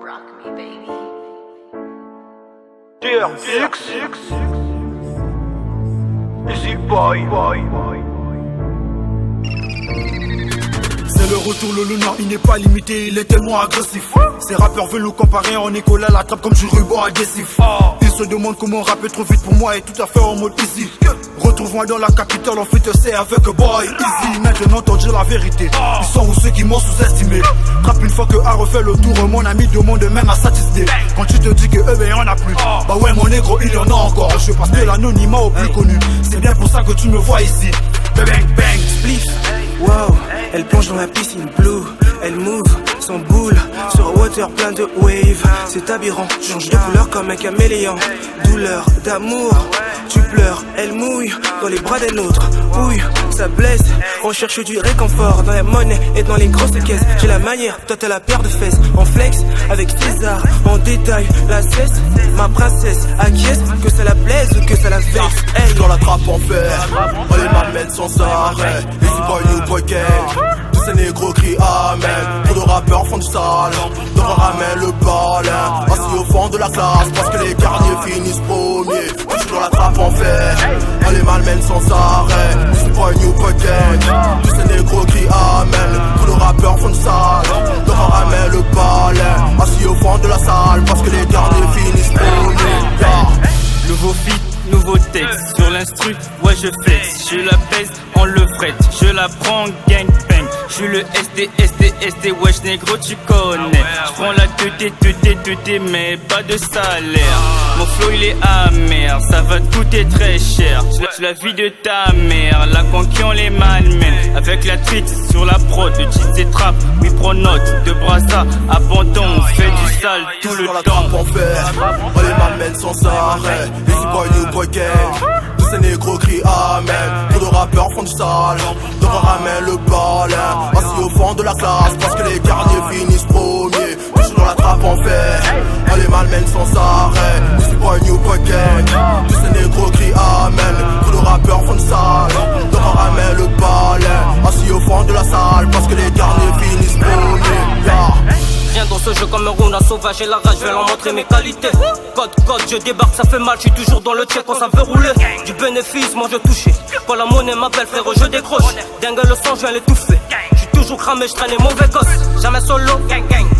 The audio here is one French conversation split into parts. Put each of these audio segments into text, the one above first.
Rock me, baby. Dear Six, Easy boy. C'est le retour, le lunar, il n'est pas limité, il est tellement agressif. Ces rappeurs veulent nous comparer, on est collé à la trappe comme du ruban agressif. Ils se demandent comment rapper trop vite pour moi et tout à fait en mode easy. Retrouve-moi dans la capitale, on fait te c'est avec boy easy. Maintenant t'en dis la vérité, ils sont où ceux qui m'ont sous-estimé. Trappe une fois que a refait le tour, mon ami demande même à satisfaire. Quand tu te dis que eux ben y'en a plus, bah ouais mon négro il y en a encore. Je passe de l'anonymat au plus connu, c'est bien pour ça que tu me vois ici. Bang bang, spliff. Wow, elle plonge dans la piscine blue, elle move, son boule, sur un water plein de waves. C'est aberrant, change de couleur comme un caméléon. Douleur d'amour, tu pleures, elle mouille dans les bras des nôtres. Ouille, ça blesse, on cherche du réconfort dans la monnaie et dans les grosses caisses. J'ai la manière, toi t'as la paire de fesses. En flex, avec César, en détail, la cesse. Ma princesse acquiesce, que ça la plaise ou que ça la vexe. Hey. Dans la trappe en fer, on les m'amène sans arrêt. Easy boy, new boy gang. Tous ces négros crient amen. Trop de rappeurs font du sale, donc on ramène le ballin. Assis au fond de la classe, parce que les garniers finissent premiers. Je suis dans la trappe en fer, on les malmène sans arrêt. Easy boy, new boy gang. Tous ces négros crient amen. Trop de rappeurs font du sale, donc on ramène le ballin. Assis au fond de la salle, parce que les garniers finissent premiers. Yeah. Nouveau feat, nouveau texte, sur l'instru, ouais je flex. Je la baise, on le frette, je la prends, gang bang. Je suis le ST, wesh négro tu connais. J'prends la teuté, mais pas de salaire. Mon flow il est amer, ça va te coûter très cher. C'est la vie de ta mère, la conquête on les malmène. Avec la tweet sur la prod, de cheat et trap, oui prends note. De brassa, abandon, on fait du sale tout le temps. On les m'amène sans arrêt. Easy boy, new boy gang. Tous ces négros crient amen. Trop de rappeurs font du sale, donc on ramène le ballin. Assis au fond de la classe, parce que les garniers finissent premiers. Je suis dans la trappe en fer, on les malmène sans arrêt. Easy boy, new boy gang. Tous ces négros crient amen. Trop de rappeurs font du sale, donc on ramène le ballin. Assis au fond de la salle, parce que les garniers finissent premiers. Yeah. Viens dans ce jeu comme un Rona sauvage et la rage, je vais leur montrer mes qualités. Code, je débarque, ça fait mal, je suis toujours dans le check quand ça veut rouler. Du bénéfice, moi je touche. Quand la monnaie m'appelle frérot, je décroche. Dingue le sang, je viens l'étouffer. Je suis toujours cramé, je traîne les mauvais gosses. Jamais solo,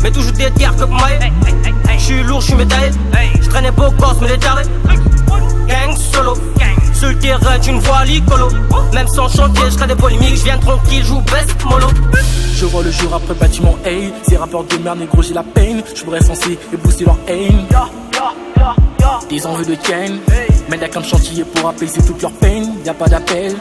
mais toujours des tiers comme moi. Je suis lourd, je suis médaillé. Je traîne les beaux gosses, mais les tarés. Gang solo. Sur le terrain, tu ne vois l'icolo. Même sans chantier, je des polémiques, je viens tranquille, je best mollo. Je vois le jour après bâtiment A. Ces rappeurs de merde négro j'ai la peine. Je pourrais censé et booster leur aim. Des envies de Ken, mais y'a qu'un chantier pour apaiser toute leur peine. Y'a pas d'appel.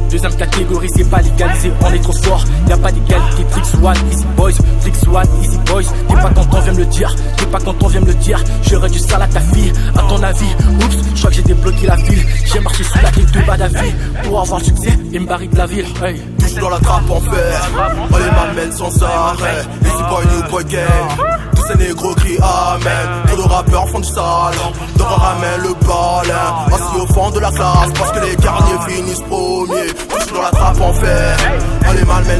Deuxième catégorie, c'est pas légalisé, on est trop fort. Y'a pas d'égalité, Flix One, Easy Boys, Flix One, Easy Boys. T'es pas content, viens me le dire, t'es pas content, viens me le dire. J'aurais du sale à ta fille, à ton avis. Oups, je crois que j'ai débloqué la ville. J'ai marché sous la tête de Badavi pour avoir succès et me barrer de la ville. Hey. Je suis dans la trappe en fer, on les m'amène sans arrêt. Easy boy, new boy gang. Tous ces négros crient amen. Trop de rappeurs font du sale, donc on ramène le ballin. Assis au fond de la classe, parce que les garniers finissent premiers. Je suis dans la trappe en fer, on les malmène